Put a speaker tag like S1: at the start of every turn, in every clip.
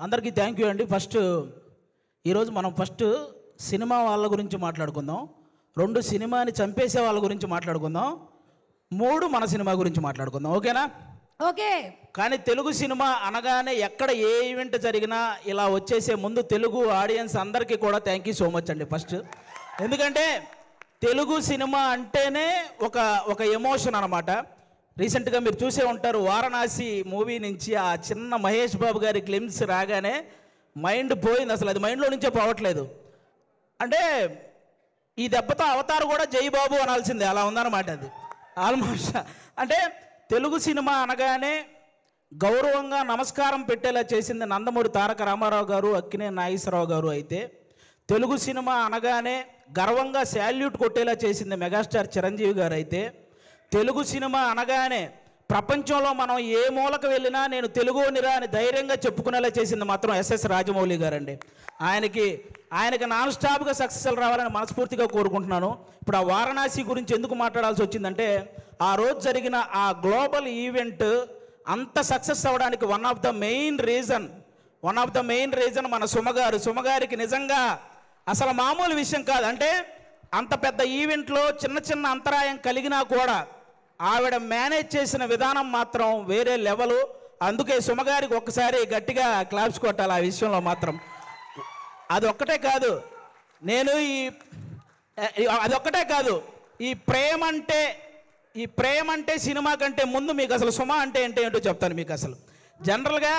S1: అందరికీ thank you అండి. ఈరోజు మనం సినిమా వాళ్ళ గురించి మాట్లాడుకుందాం. 2 సినిమాని చంపేసే వాళ్ళ గురించి మాట్లాడుకుందాం. 3 మన సినిమా గురించి మాట్లాడుకుందాం. ఓకేనా?
S2: ఓకే.
S1: కానీ తెలుగు సినిమా అనగానే ఎక్కడ ఏ ఈవెంట్ జరిగినా ఇలా వచ్చేసే ముందు తెలుగు ఆడియన్స్ అందరికీ కూడా థ్యాంక్ యూ సో మచ్ అండి. ఎందుకంటే తెలుగు సినిమా అంటేనే ఒక ఎమోషన్ అనమాట. రీసెంట్గా మీరు చూసే ఉంటారు, వారణాసి మూవీ నుంచి ఆ చిన్న మహేష్ బాబు గారి గ్లిమ్స్ రాగానే మైండ్ పోయింది. అసలు అది మైండ్లో నుంచే పోవట్లేదు. అంటే ఈ దెబ్బతో అవతారు కూడా జై బాబు అనాల్సిందే, అలా ఉందన్నమాట. అది ఆల్మోస్ట్ అంటే తెలుగు సినిమా అనగానే గౌరవంగా నమస్కారం పెట్టేలా చేసింది నందమూరి తారక రామారావు గారు, అక్కినేని నాగేశ్వరరావు గారు. అయితే తెలుగు సినిమా అనగానే గర్వంగా శాల్యూట్ కొట్టేలా చేసింది మెగాస్టార్ చిరంజీవి గారు. అయితే తెలుగు సినిమా అనగానే ప్రపంచంలో మనం ఏ మూలకు వెళ్ళినా నేను తెలుగునిరా అని ధైర్యంగా చెప్పుకునేలా చేసింది మాత్రం ఎస్ఎస్ రాజమౌళి గారండి. ఆయనకి నాన్ స్టాప్గా సక్సెస్ రావాలని మనస్ఫూర్తిగా కోరుకుంటున్నాను. ఇప్పుడు ఆ వారణాసి గురించి ఎందుకు మాట్లాడాల్సి వచ్చిందంటే, ఆ రోజు జరిగిన ఆ గ్లోబల్ ఈవెంట్ అంత సక్సెస్ అవ్వడానికి one of the main reason మన సుమగారికి నిజంగా అసలు మామూలు విషయం కాదు. అంటే అంత పెద్ద ఈవెంట్లో చిన్న అంతరాయం కలిగినా కూడా ఆవిడ మేనేజ్ చేసిన విధానం మాత్రం వేరే లెవెలు. అందుకే సుమగారికి ఒక్కసారి గట్టిగా క్లాప్స్ కొట్టాలి ఆ విషయంలో మాత్రం. అదొక్కటే కాదు, ఈ ప్రేమ అంటే సినిమా కంటే ముందు మీకు అసలు సుమ అంటే ఏంటో చెప్తాను మీకు. అసలు జనరల్గా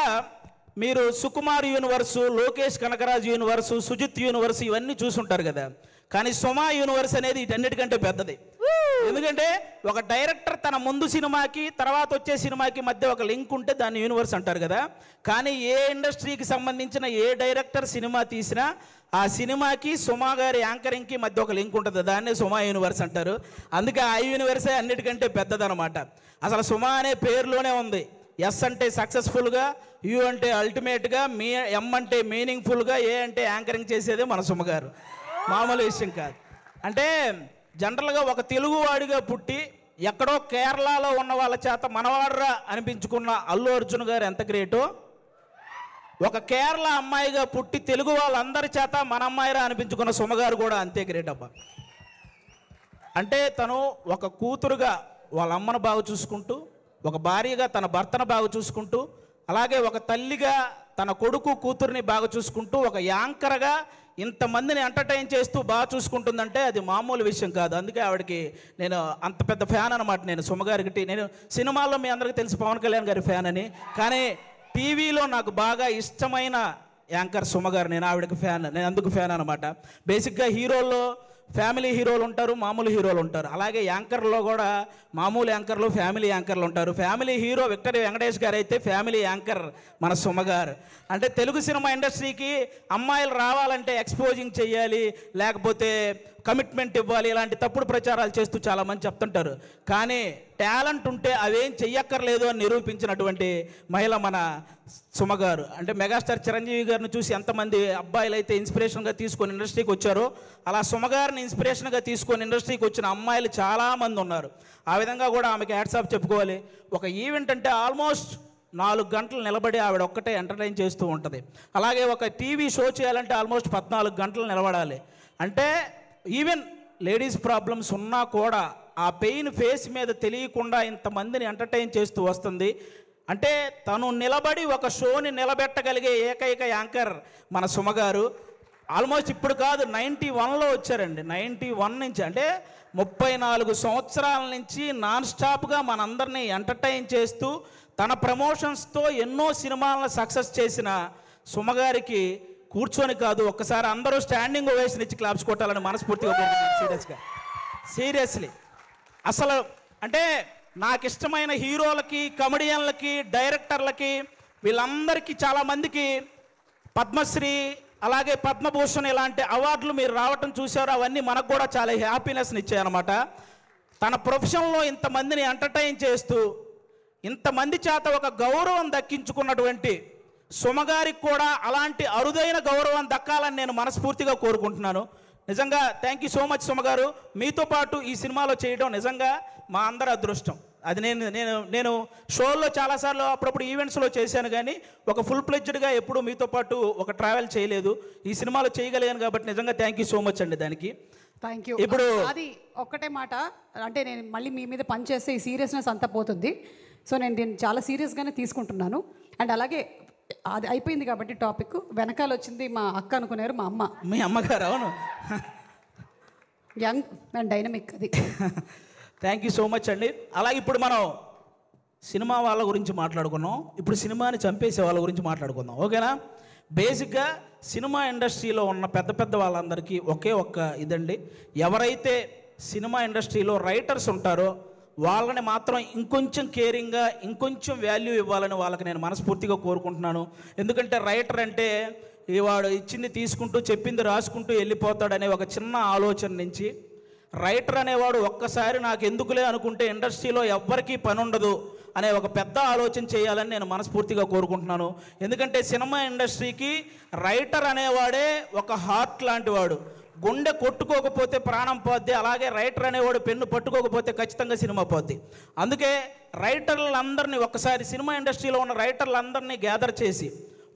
S1: మీరు Sukumar universe, Lokesh Kanagaraj universe, Sujeeth universe ఇవన్నీ చూసుంటారు కదా. కానీ సుమ యూనివర్స్ అనేది వీటన్నిటికంటే పెద్దది. ఎందుకంటే ఒక డైరెక్టర్ తన ముందు సినిమాకి తర్వాత వచ్చే సినిమాకి మధ్య ఒక లింక్ ఉంటే దాన్ని యూనివర్స్ అంటారు కదా. కానీ ఏ ఇండస్ట్రీకి సంబంధించిన ఏ డైరెక్టర్ సినిమా తీసినా ఆ సినిమాకి సుమ గారి యాంకరింగ్కి మధ్య ఒక లింక్ ఉంటుంది, దాన్నే సుమ యూనివర్స్ అంటారు. అందుకే ఆ యూనివర్సే అన్నిటికంటే పెద్దదనమాట. అసలు సుమ అనే పేరులోనే ఉంది. ఎస్ అంటే సక్సెస్ఫుల్గా, యు అంటే అల్టిమేట్గా, ఎం అంటే మీనింగ్ఫుల్గా, ఏ అంటే యాంకరింగ్ చేసేదే మన సుమ గారు. మామూలు విషయం కాదు. అంటే జనరల్గా ఒక తెలుగువాడిగా పుట్టి ఎక్కడో కేరళలో ఉన్న వాళ్ళ చేత మనవాడరా అనిపించుకున్న అల్లు అర్జున్ గారు ఎంత గ్రేటో, ఒక కేరళ అమ్మాయిగా పుట్టి తెలుగు వాళ్ళందరి చేత మన అమ్మాయిరా అనిపించుకున్న సుమగారు కూడా అంతే గ్రేట్ అబ్బా. అంటే తను ఒక కూతురుగా వాళ్ళ అమ్మను బాగా చూసుకుంటూ, ఒక భార్యగా తన భర్తను బాగా చూసుకుంటూ, అలాగే ఒక తల్లిగా తన కొడుకు కూతుర్ని బాగా చూసుకుంటూ, ఒక యాంకర్గా ఇంతమందిని ఎంటర్టైన్ చేస్తూ బాగా చూసుకుంటుందంటే అది మామూలు విషయం కాదు. అందుకే ఆవిడకి నేను అంత పెద్ద ఫ్యాన్ అనమాట. నేను సుమగారికి, నేను సినిమాల్లో మీ అందరికీ తెలిసి పవన్ కళ్యాణ్ గారి ఫ్యాన్ అని, కానీ టీవీలో నాకు బాగా ఇష్టమైన యాంకర్ సుమగారు. నేను ఆవిడకి ఫ్యాన్, నేను అందుకు ఫ్యాన్ అనమాట. బేసిక్గా హీరోల్లో ఫ్యామిలీ హీరోలు ఉంటారు, మామూలు హీరోలు ఉంటారు. అలాగే యాంకర్లో కూడా మామూలు యాంకర్లు, ఫ్యామిలీ యాంకర్లు ఉంటారు. ఫ్యామిలీ హీరో విక్టరీ వెంకటేష్ గారు అయితే ఫ్యామిలీ యాంకర్ మన సుమగారు. అంటే తెలుగు సినిమా ఇండస్ట్రీకి అమ్మాయిలు రావాలంటే ఎక్స్పోజింగ్ చేయాలి, లేకపోతే కమిట్మెంట్ ఇవ్వాలి, ఇలాంటి తప్పుడు ప్రచారాలు చేస్తూ చాలామంది చెప్తుంటారు. కానీ టాలెంట్ ఉంటే అవేం చెయ్యక్కర్లేదు అని నిరూపించినటువంటి మహిళ మన సుమగారు. అంటే మెగాస్టార్ చిరంజీవి గారిని చూసి ఎంతమంది అబ్బాయిలు అయితే ఇన్స్పిరేషన్గా తీసుకొని ఇండస్ట్రీకి వచ్చారో, అలా సుమగారిని ఇన్స్పిరేషన్గా తీసుకొని ఇండస్ట్రీకి వచ్చిన అమ్మాయిలు చాలామంది ఉన్నారు. ఆ విధంగా కూడా ఆమెకి హ్యాట్స్ ఆఫ్ చెప్పుకోవాలి. ఒక ఈవెంట్ అంటే ఆల్మోస్ట్ 4 గంటలు నిలబడి ఆవిడ ఒక్కటే ఎంటర్టైన్ చేస్తూ ఉంటుంది. అలాగే ఒక టీవీ షో చేయాలంటే ఆల్మోస్ట్ 14 గంటలు నిలబడాలి. అంటే ఈవెన్ లేడీస్ ప్రాబ్లమ్స్ ఉన్నా కూడా ఆ పెయిన్ ఫేస్ మీద తెలియకుండా ఇంతమందిని ఎంటర్టైన్ చేస్తూ వస్తుంది. అంటే తను నిలబడి ఒక షోని నిలబెట్టగలిగే ఏకైక యాంకర్ మన సుమగారు. ఆల్మోస్ట్ ఇప్పుడు కాదు, 91లో వచ్చారండి. 91 నుంచి, అంటే 34 సంవత్సరాల నుంచి నాన్ స్టాప్గా మనందరినీ ఎంటర్టైన్ చేస్తూ తన ప్రమోషన్స్తో ఎన్నో సినిమాలను సక్సెస్ చేసిన సుమగారికి కూర్చొని కాదు, ఒక్కసారి అందరూ స్టాండింగ్ ఓవేషన్ ఇచ్చి క్లాప్స్ కొట్టాలని మనస్ఫూర్తిగా కోరుకుంటున్నాను. సీరియస్లీ అసలు అంటే నాకు ఇష్టమైన హీరోలకి, కమెడియన్లకి, డైరెక్టర్లకి, వీళ్ళందరికీ చాలామందికి పద్మశ్రీ అలాగే పద్మభూషణ్ ఇలాంటి అవార్డులు మీరు రావటం చూశారు. అవన్నీ మనకు కూడా చాలా హ్యాపీనెస్ని ఇచ్చాయన్నమాట. తన ప్రొఫెషన్లో ఇంతమందిని ఎంటర్టైన్ చేస్తూ ఇంతమంది చేత ఒక గౌరవం దక్కించుకున్నటువంటి సుమగారికి కూడా అలాంటి అరుదైన గౌరవం దక్కాలని నేను మనస్ఫూర్తిగా కోరుకుంటున్నాను. నిజంగా థ్యాంక్ యూ సో మచ్ సుమగారు. మీతో పాటు ఈ సినిమాలో చేయడం నిజంగా మా అందరి అదృష్టం. అది నేను నేను నేను షోల్లో చాలాసార్లు అప్పుడప్పుడు ఈవెంట్స్లో చేశాను, కానీ ఒక ఫుల్ ప్లెడ్జ్డ్గా ఎప్పుడు మీతో పాటు ఒక ట్రావెల్ చేయలేదు. ఈ సినిమాలో చేయగలిగాను కాబట్టి నిజంగా థ్యాంక్ యూ సో మచ్ అండి దానికి.
S2: Thank you.
S1: ఇప్పుడు
S2: అది ఒక్కటే మాట, అంటే నేను మళ్ళీ మీ మీద పని చేస్తే ఈ సీరియస్నెస్ అంతా పోతుంది. సో నేను దీన్ని చాలా సీరియస్గానే తీసుకుంటున్నాను. అండ్ అలాగే అది అయిపోయింది కాబట్టి టాపిక్, వెనకాల వచ్చింది మా అక్క అనుకున్నారు, మా అమ్మ.
S1: మీ అమ్మగారు? అవును,
S2: యంగ్ అండ్ డైనమిక్. అది
S1: థ్యాంక్ యూ సో మచ్ అండి. అలాగే ఇప్పుడు మనం సినిమా వాళ్ళ గురించి మాట్లాడుకున్నాం, ఇప్పుడు సినిమాని చంపేసే వాళ్ళ గురించి మాట్లాడుకుందాం, ఓకేనా? బేసిక్గా సినిమా ఇండస్ట్రీలో ఉన్న పెద్ద పెద్ద వాళ్ళందరికీ ఒకే ఒక్క ఇదండి, ఎవరైతే సినిమా ఇండస్ట్రీలో రైటర్స్ ఉంటారో వాళ్ళని మాత్రం ఇంకొంచెం కేరింగ్గా ఇంకొంచెం వాల్యూ ఇవ్వాలని వాళ్ళకి నేను మనస్ఫూర్తిగా కోరుకుంటున్నాను. ఎందుకంటే రైటర్ అంటే వాడు ఇచ్చింది తీసుకుంటూ చెప్పింది రాసుకుంటూ వెళ్ళిపోతాడనే ఒక చిన్న ఆలోచన నుంచి రైటర్ అనేవాడు ఒక్కసారి నాకు ఎందుకులే అనుకుంటే ఇండస్ట్రీలో ఎవ్వరికీ పని ఉండదు అనే ఒక పెద్ద ఆలోచన చేయాలని నేను మనస్ఫూర్తిగా కోరుకుంటున్నాను. ఎందుకంటే సినిమా ఇండస్ట్రీకి రైటర్ అనేవాడే ఒక హార్ట్ లాంటి వాడు. గుండె కొట్టుకోకపోతే ప్రాణం పోద్ది, అలాగే రైటర్ అనేవాడు పెన్ను పట్టుకోకపోతే ఖచ్చితంగా సినిమా పోద్ది. అందుకే రైటర్లందరినీ ఒక్కసారి సినిమా ఇండస్ట్రీలో ఉన్న రైటర్లందరినీ గ్యాదర్ చేసి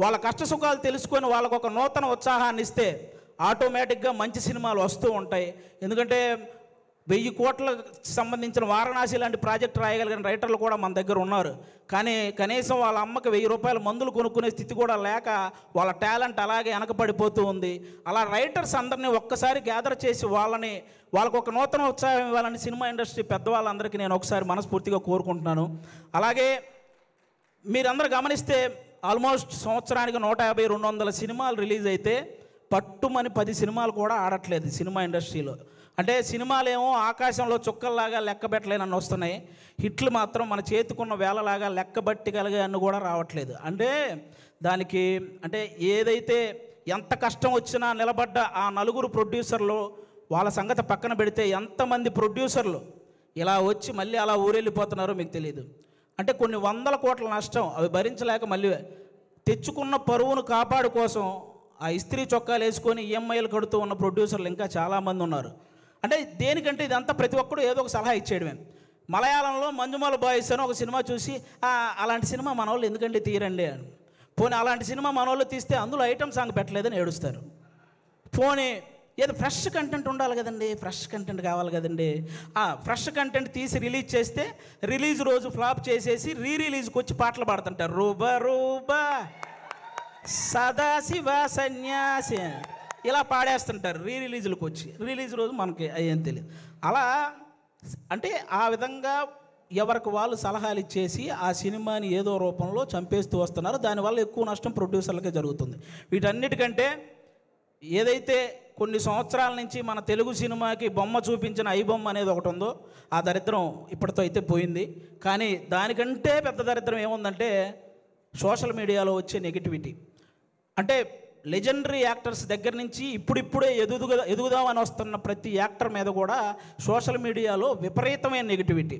S1: వాళ్ళ కష్టసుఖాలు తెలుసుకొని వాళ్ళకు ఒక నూతన ఉత్సాహాన్ని ఇస్తే ఆటోమేటిక్గా మంచి సినిమాలు వస్తూ ఉంటాయి. ఎందుకంటే 1000 కోట్లకు సంబంధించిన వారణాసి లాంటి ప్రాజెక్ట్ రాయగలిగిన రైటర్లు కూడా మన దగ్గర ఉన్నారు, కానీ కనీసం వాళ్ళ అమ్మకి 1000 రూపాయల మందులు కొనుక్కునే స్థితి కూడా లేక వాళ్ళ టాలెంట్ అలాగే వెనకబడిపోతూ ఉంది. అలా రైటర్స్ అందరినీ ఒక్కసారి గ్యాదర్ చేసి వాళ్ళకు ఒక నూతన ఉత్సాహం ఇవ్వాలని సినిమా ఇండస్ట్రీ పెద్దవాళ్ళందరికీ నేను ఒకసారి మనస్ఫూర్తిగా కోరుకుంటున్నాను. అలాగే మీరందరూ గమనిస్తే ఆల్మోస్ట్ సంవత్సరానికి 150-200 సినిమాలు రిలీజ్ అయితే పట్టుమని 10 సినిమాలు కూడా ఆడట్లేదు సినిమా ఇండస్ట్రీలో. అంటే సినిమాలు ఏమో ఆకాశంలో చుక్కల్లాగా లెక్కబెట్టలేనని వస్తున్నాయి, హిట్లు మాత్రం మన చేతికున్న వేలలాగా లెక్కబట్టగలిగే అన్ని కూడా రావట్లేదు. అంటే దానికి అంటే ఏదైతే ఎంత కష్టం వచ్చినా నిలబడ్డ ఆ 4 ప్రొడ్యూసర్లు వాళ్ళ సంగతి పక్కన పెడితే ఎంతమంది ప్రొడ్యూసర్లు ఇలా వచ్చి మళ్ళీ అలా ఊరెళ్ళిపోతున్నారో మీకు తెలియదు. అంటే కొన్ని 100 కోట్ల నష్టం అవి భరించలేక మళ్ళీ తెచ్చుకున్న పరువును కాపాడు కోసం ఆ ఇస్త్రీ చొక్కాలు వేసుకొని ఈఎంఐలు కడుతూ ఉన్న ప్రొడ్యూసర్లు ఇంకా చాలామంది ఉన్నారు. అంటే దేనికంటే ఇదంతా ప్రతి ఒక్కడు ఏదో ఒక సలహా ఇచ్చేయడమే. మలయాళంలో మంజుమాల బాయ్స్ అని ఒక సినిమా చూసి అలాంటి సినిమా మన వాళ్ళు ఎందుకంటే తీరండి అని, పోనీ అలాంటి సినిమా మన వాళ్ళు తీస్తే అందులో ఐటమ్ సాంగ్ పెట్టలేదని ఏడుస్తారు. పోనీ ఏదో ఫ్రెష్ కంటెంట్ ఉండాలి కదండి, ఫ్రెష్ కంటెంట్ కావాలి కదండి, ఫ్రెష్ కంటెంట్ తీసి రిలీజ్ చేస్తే రిలీజ్ రోజు ఫ్లాప్ చేసేసి రిలీజ్కి వచ్చి పాటలు పాడుతుంటారు. రూబా రూబా సదాశివ సన్యాసి ఇలా పాడేస్తుంటారు రిలీజులకు వచ్చి. రిలీజ్ రోజు మనకి ఏం తెలియదు. అలా అంటే ఆ విధంగా ఎవరికి వాళ్ళు సలహాలు ఇచ్చేసి ఆ సినిమాని ఏదో రూపంలో చంపేస్తూ వస్తున్నారు. దానివల్ల ఎక్కువ నష్టం ప్రొడ్యూసర్లకే జరుగుతుంది. వీటన్నిటికంటే ఏదైతే కొన్ని సంవత్సరాల నుంచి మన తెలుగు సినిమాకి బొమ్మ చూపించిన ఐబొమ్మ అనేది ఒకటి ఉందో ఆ దరిద్రం ఇప్పటితో అయితే పోయింది. కానీ దానికంటే పెద్ద దరిద్రం ఏముందంటే సోషల్ మీడియాలో వచ్చే నెగిటివిటీ. అంటే లెజెండరీ యాక్టర్స్ దగ్గర నుంచి ఇప్పుడిప్పుడే ఎదుగుదామని వస్తున్న ప్రతి యాక్టర్ మీద కూడా సోషల్ మీడియాలో విపరీతమైన నెగిటివిటీ.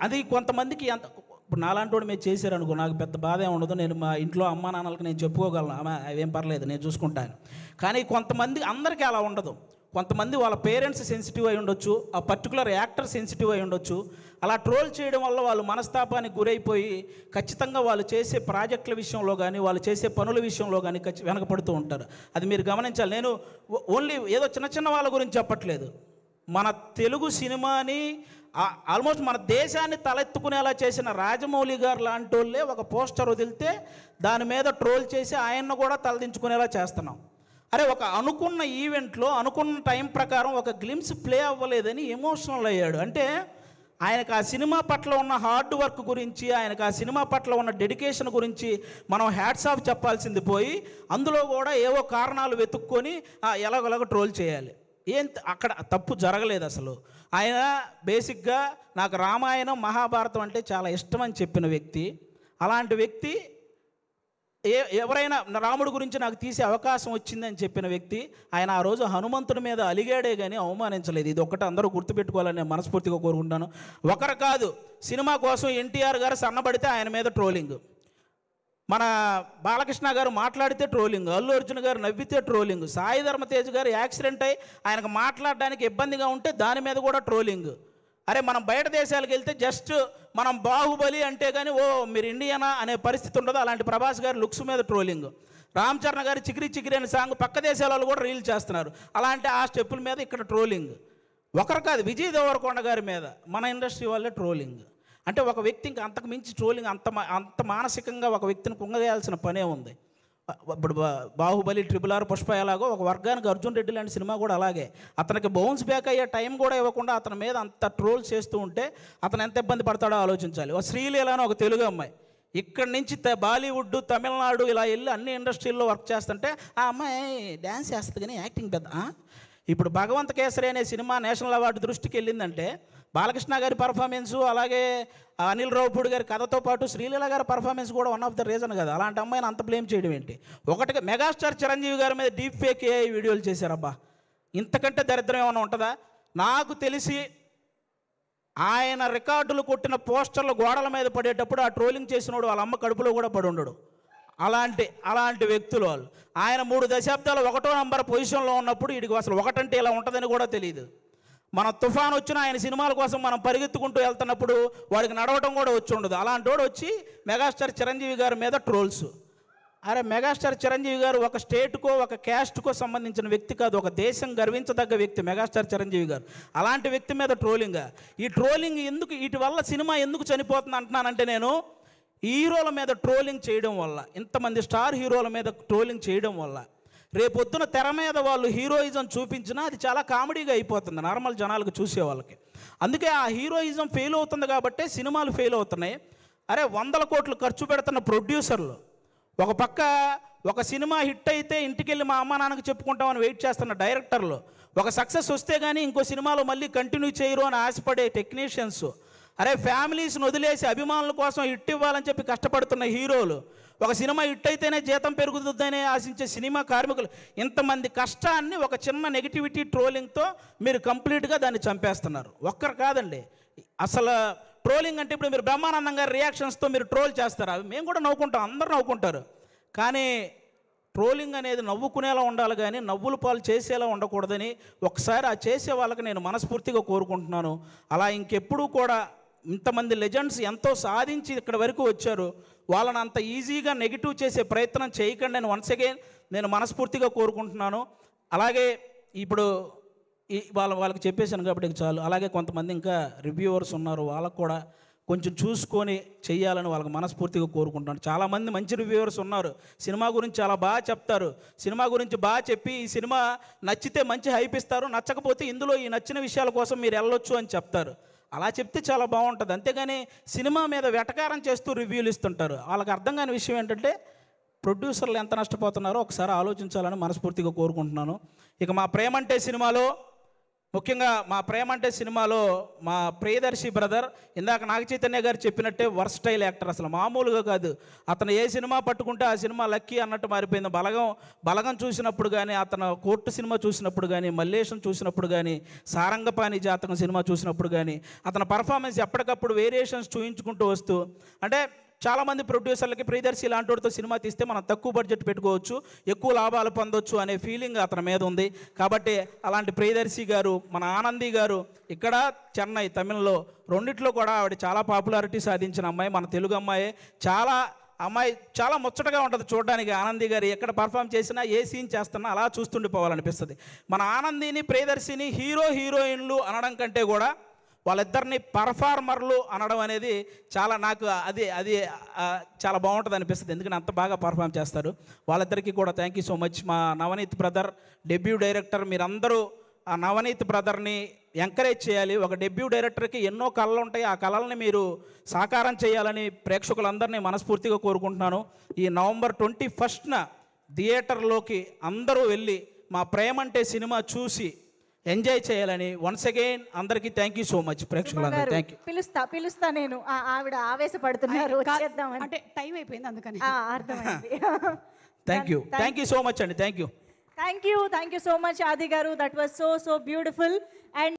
S1: అది కొంతమందికి ఇప్పుడు నాలాంటి వాడు మీరు చేశారనుకో నాకు పెద్ద బాధ ఏమి ఉండదు, నేను మా ఇంట్లో అమ్మా నాన్నలకు నేను చెప్పుకోగలను, అవేం పర్లేదు నేను చూసుకుంటాను. కానీ కొంతమంది అందరికీ అలా ఉండదు. కొంతమంది వాళ్ళ పేరెంట్స్ సెన్సిటివ్ అయి ఉండొచ్చు, ఆ పర్టికులర్ యాక్టర్ సెన్సిటివ్ అయి ఉండొచ్చు. అలా ట్రోల్ చేయడం వల్ల వాళ్ళు మనస్తాపానికి గురైపోయి ఖచ్చితంగా వాళ్ళు చేసే ప్రాజెక్టుల విషయంలో కానీ వాళ్ళు చేసే పనుల విషయంలో కానీ వెనకపడుతూ ఉంటారు. అది మీరు గమనించాలి. నేను ఓన్లీ ఏదో చిన్న చిన్న వాళ్ళ గురించి చెప్పట్లేదు, మన తెలుగు సినిమాని ఆల్మోస్ట్ మన దేశాన్ని తలెత్తుకునేలా చేసిన రాజమౌళి గారు లాంటి వాళ్ళే ఒక పోస్టర్ వదిలితే దాని మీద ట్రోల్ చేసి ఆయన్ను కూడా తలదించుకునేలా చేస్తున్నాం. అరే ఒక అనుకున్న ఈవెంట్లో అనుకున్న టైం ప్రకారం ఒక గ్లిమ్స్ ప్లే అవ్వలేదని ఎమోషనల్ అయ్యాడు. అంటే ఆయనకు ఆ సినిమా పట్ల ఉన్న హార్డ్ వర్క్ గురించి, ఆయనకు ఆ సినిమా పట్ల ఉన్న డెడికేషన్ గురించి మనం హ్యాట్స్ ఆఫ్ చెప్పాల్సింది పోయి అందులో కూడా ఏవో కారణాలు వెతుక్కొని ఎలాగోలాగ ట్రోల్ చేయాలి. అక్కడ తప్పు జరగలేదు అసలు. ఆయన బేసిక్గా నాకు రామాయణం మహాభారతం అంటే చాలా ఇష్టం అని చెప్పిన వ్యక్తి. అలాంటి వ్యక్తి ఎవరైనా రాముడి గురించి నాకు తీసే అవకాశం వచ్చిందని చెప్పిన వ్యక్తి. ఆయన ఆ రోజు హనుమంతుడి మీద అలిగాడే కానీ అవమానించలేదు. ఇది ఒక్కటి అందరూ గుర్తుపెట్టుకోవాలని నేను మనస్ఫూర్తిగా కోరుకుంటాను. ఒకరు కాదు, సినిమా కోసం ఎన్టీఆర్ గారు సన్నబడితే ఆయన మీద ట్రోలింగ్, మన బాలకృష్ణ గారు మాట్లాడితే ట్రోలింగ్, అల్లు అర్జున్ గారు నవ్వితే ట్రోలింగ్, సాయి ధర్మ తేజ్ గారు యాక్సిడెంట్ అయ్యి ఆయనకు మాట్లాడడానికి ఇబ్బందిగా ఉంటే దాని మీద కూడా ట్రోలింగ్. అరే మనం బయట దేశాలకు వెళ్తే జస్ట్ మనం బాహుబలి అంటే కానీ ఓ మీరు ఇండియనా అనే పరిస్థితి ఉండదు. అలాంటి ప్రభాస్ గారి లుక్స్ మీద ట్రోలింగ్, రామ్ చరణ్ గారి చికిరి చికిరి అనే సాంగ్ పక్క దేశాల వాళ్ళు కూడా రీల్ చేస్తున్నారు. అలాంటి ఆ స్టెప్పుల మీద ఇక్కడ ట్రోలింగ్. ఒకరు కాదు, విజయ్ దేవరకొండ గారి మీద మన ఇండస్ట్రీ వాళ్ళే ట్రోలింగ్. అంటే ఒక వ్యక్తి ఇంకా అంతకు మించి ట్రోలింగ్, అంత మానసికంగా ఒక వ్యక్తిని కుంగవేయాల్సిన పనే ఉంది. ఇప్పుడు బాహుబలి, RRR, పుష్ప ఎలాగో ఒక వర్గానికి అర్జున్ రెడ్డి లాంటి సినిమా కూడా అలాగే. అతనికి బౌన్స్ బ్యాక్ అయ్యే టైం కూడా ఇవ్వకుండా అతని మీద అంత ట్రోల్ చేస్తూ ఉంటే అతను ఎంత ఇబ్బంది పడతాడో ఆలోచించాలి. ఒక శ్రీలీల అని ఒక తెలుగు అమ్మాయి ఇక్కడి నుంచి బాలీవుడ్, తమిళనాడు ఇలా వెళ్ళి అన్ని ఇండస్ట్రీల్లో వర్క్ చేస్తుంటే ఆ అమ్మాయి డ్యాన్స్ చేస్తుంది కానీ యాక్టింగ్ పెద్ద. ఇప్పుడు భగవంత కేసరి అనే సినిమా నేషనల్ అవార్డు దృష్టికి వెళ్ళిందంటే బాలకృష్ణ గారి పర్ఫార్మెన్సు, అలాగే అనిల్ రావుపూడి గారి కథతో పాటు శ్రీలీల గారి పర్ఫార్మెన్స్ కూడా వన్ ఆఫ్ ద రీజన్ కదా. అలాంటి అమ్మాయిని అంత బ్లేమ్ చేయడం ఏంటి? ఒకటిగా మెగాస్టార్ చిరంజీవి గారి మీద డీప్ ఫేక్ AI వీడియోలు చేశారబ్బా. ఇంతకంటే దరిద్రం ఏమైనా ఉంటుందా? నాకు తెలిసి ఆయన రికార్డులు కొట్టిన పోస్టర్లు గోడల మీద పడేటప్పుడు ఆ ట్రోలింగ్ చేసినోడు వాళ్ళ అమ్మ కడుపులో కూడా పడి ఉండడు. అలాంటి వ్యక్తులు వాళ్ళు. ఆయన 3 దశాబ్దాలు 1వ నంబర్ పొజిషన్లో ఉన్నప్పుడు వీడికి అసలు ఒకటంటే ఇలా ఉంటుందని కూడా తెలియదు. మన తుఫాన్ వచ్చిన ఆయన సినిమాల కోసం మనం పరిగెత్తుకుంటూ వెళ్తున్నప్పుడు వాడికి నడవటం కూడా వచ్చి ఉండదు. అలాంటి వాడు వచ్చి మెగాస్టార్ చిరంజీవి గారి మీద ట్రోల్స్. అరే మెగాస్టార్ చిరంజీవి గారు ఒక స్టేట్కో ఒక క్యాస్ట్కో సంబంధించిన వ్యక్తి కాదు, ఒక దేశం గర్వించదగ్గ వ్యక్తి మెగాస్టార్ చిరంజీవి గారు. అలాంటి వ్యక్తి మీద ట్రోలింగ్. ఈ ట్రోలింగ్ ఎందుకు, వీటి వల్ల సినిమా ఎందుకు చనిపోతుంది అంటున్నానంటే, నేను హీరోల మీద ట్రోలింగ్ చేయడం వల్ల, ఇంతమంది స్టార్ హీరోల మీద ట్రోలింగ్ చేయడం వల్ల రేపొద్దున తెర మీద వాళ్ళు హీరోయిజం చూపించినా అది చాలా కామెడీగా అయిపోతుంది నార్మల్ జనాలకు, చూసే వాళ్ళకి. అందుకే ఆ హీరోయిజం ఫెయిల్ అవుతుంది కాబట్టే సినిమాలు ఫెయిల్ అవుతున్నాయి. అరే 100 కోట్లు ఖర్చు పెడుతున్న ప్రొడ్యూసర్లు ఒక పక్క ఒక సినిమా హిట్ అయితే ఇంటికెళ్ళి మా అమ్మ నాన్నకు చెప్పుకుంటామని వెయిట్ చేస్తున్న డైరెక్టర్లు, ఒక సక్సెస్ వస్తే కానీ ఇంకో సినిమాలో మళ్ళీ కంటిన్యూ చేయరు అని ఆశపడే టెక్నీషియన్స్, అరే ఫ్యామిలీస్ని వదిలేసి అభిమానుల కోసం హిట్ ఇవ్వాలని చెప్పి కష్టపడుతున్న హీరోలు, ఒక సినిమా హిట్ అయితేనే జీతం పెరుగుతుందనే ఆశించే సినిమా కార్మికులు, ఇంతమంది కష్టాన్ని ఒక చిన్న నెగిటివిటీ ట్రోలింగ్తో మీరు కంప్లీట్గా దాన్ని చంపేస్తున్నారు. ఒక్కరు కాదండి, అసలు ట్రోలింగ్ అంటే ఇప్పుడు మీరు బ్రహ్మానందం గారి రియాక్షన్స్తో మీరు ట్రోల్ చేస్తారు, అవి మేము కూడా నవ్వుకుంటాం, అందరూ నవ్వుకుంటారు. కానీ ట్రోలింగ్ అనేది నవ్వుకునేలా ఉండాలి కానీ నవ్వుల పాలు చేసేలా ఉండకూడదని ఒకసారి ఆ చేసే వాళ్ళకి నేను మనస్ఫూర్తిగా కోరుకుంటున్నాను. అలా ఇంకెప్పుడూ కూడా ఇంతమంది లెజెండ్స్ ఎంతో సాధించి ఇక్కడ వరకు వచ్చారు, వాళ్ళని అంత ఈజీగా నెగిటివ్ చేసే ప్రయత్నం చేయకండి అని వన్స్ అగైన్ నేను మనస్ఫూర్తిగా కోరుకుంటున్నాను. అలాగే ఇప్పుడు వాళ్ళకి చెప్పేశాను కాబట్టి చాలు. అలాగే కొంతమంది ఇంకా రివ్యూవర్స్ ఉన్నారు, వాళ్ళకు కూడా కొంచెం చూసుకొని చెయ్యాలని వాళ్ళకి మనస్ఫూర్తిగా కోరుకుంటున్నాను. చాలామంది మంచి రివ్యూవర్స్ ఉన్నారు, సినిమా గురించి చాలా బాగా చెప్తారు, సినిమా గురించి బాగా చెప్పి ఈ సినిమా నచ్చితే మంచి హైప్ ఇస్తారు, నచ్చకపోతే ఇందులో ఈ నచ్చిన విషయాల కోసం మీరు వెళ్ళొచ్చు అని చెప్తారు. అలా చెప్తే చాలా బాగుంటుంది. అంతేగాని సినిమా మీద వెటకారం చేస్తూ రివ్యూలు ఇస్తుంటారు. వాళ్ళకి అర్థం కాని విషయం ఏంటంటే ప్రొడ్యూసర్లు ఎంత నష్టపోతున్నారో ఒకసారి ఆలోచించాలని మనస్ఫూర్తిగా కోరుకుంటున్నాను. ఇక మా ప్రేమంటే సినిమాలో, ముఖ్యంగా మా ప్రేమంటే సినిమాలో మా ప్రియదర్శి బ్రదర్ ఇందాక నాగ చైతన్య గారు చెప్పినట్టే వర్స్టైల్ యాక్టర్, అసలు మామూలుగా కాదు. అతను ఏ సినిమా పట్టుకుంటే ఆ సినిమా లక్కీ అన్నట్టు మారిపోయింది. బలగం చూసినప్పుడు కానీ, అతను కోర్టు సినిమా చూసినప్పుడు కానీ, మల్లేశం చూసినప్పుడు కానీ, సారంగపాణి జాతకం సినిమా చూసినప్పుడు కానీ అతని పర్ఫార్మెన్స్ ఎప్పటికప్పుడు వేరియేషన్స్ చూయించుకుంటూ వస్తూ, అంటే చాలామంది ప్రొడ్యూసర్లకి ప్రియదర్శి ఇలాంటి వాడితో సినిమా తీస్తే మనం తక్కువ బడ్జెట్ పెట్టుకోవచ్చు, ఎక్కువ లాభాలు పొందొచ్చు అనే ఫీలింగ్ అతని మీద ఉంది. కాబట్టి అలాంటి ప్రియదర్శి గారు, మన ఆనంది గారు ఇక్కడ చెన్నై, తమిళ్లో రెండిట్లో కూడా ఆవిడ చాలా పాపులారిటీ సాధించిన అమ్మాయి, మన తెలుగు అమ్మాయి. చాలా ముచ్చటగా ఉంటుంది చూడడానికి. ఆనంది గారు ఎక్కడ పర్ఫామ్ చేసినా, ఏ సీన్ చేస్తున్నా అలా చూస్తుండిపోవాలనిపిస్తుంది. మన ఆనందిని ప్రియదర్శిని హీరోయిన్లు అనడం కంటే కూడా వాళ్ళిద్దరిని పర్ఫార్మర్లు అనడం అనేది చాలా, నాకు అది చాలా బాగుంటుంది అనిపిస్తుంది. ఎందుకంటే అంత బాగా పర్ఫామ్ చేస్తారు. వాళ్ళిద్దరికీ కూడా థ్యాంక్ యూ సో మచ్. మా నవనీత్ బ్రదర్ డెబ్యూ డైరెక్టర్, మీరందరూ ఆ నవనీత్ బ్రదర్ని ఎంకరేజ్ చేయాలి. ఒక డెబ్యూ డైరెక్టర్కి ఎన్నో కళలు ఉంటాయి, ఆ కళల్ని మీరు సాకారం చేయాలని ప్రేక్షకులందరినీ మనస్ఫూర్తిగా కోరుకుంటున్నాను. ఈ నవంబర్ 21న థియేటర్లోకి అందరూ వెళ్ళి మా ప్రేమంటే సినిమా చూసి ఎంజాయ్ చేయాలని వన్స్ అగైన్ అందరికీ థ్యాంక్ యూ సో మచ్. ప్రేక్షకులందరూ థ్యాంక్ యూ.
S3: పిలుస్తా నేను. ఆవిడ ఆవేశపడుతున్నారు,
S2: అంటే టైం అయిపోయింది అందుకని.
S3: అర్థమైంది.
S1: థ్యాంక్ యూ సో మచ్ అండి. Thank you
S3: so much Aadi గారు. That was so beautiful.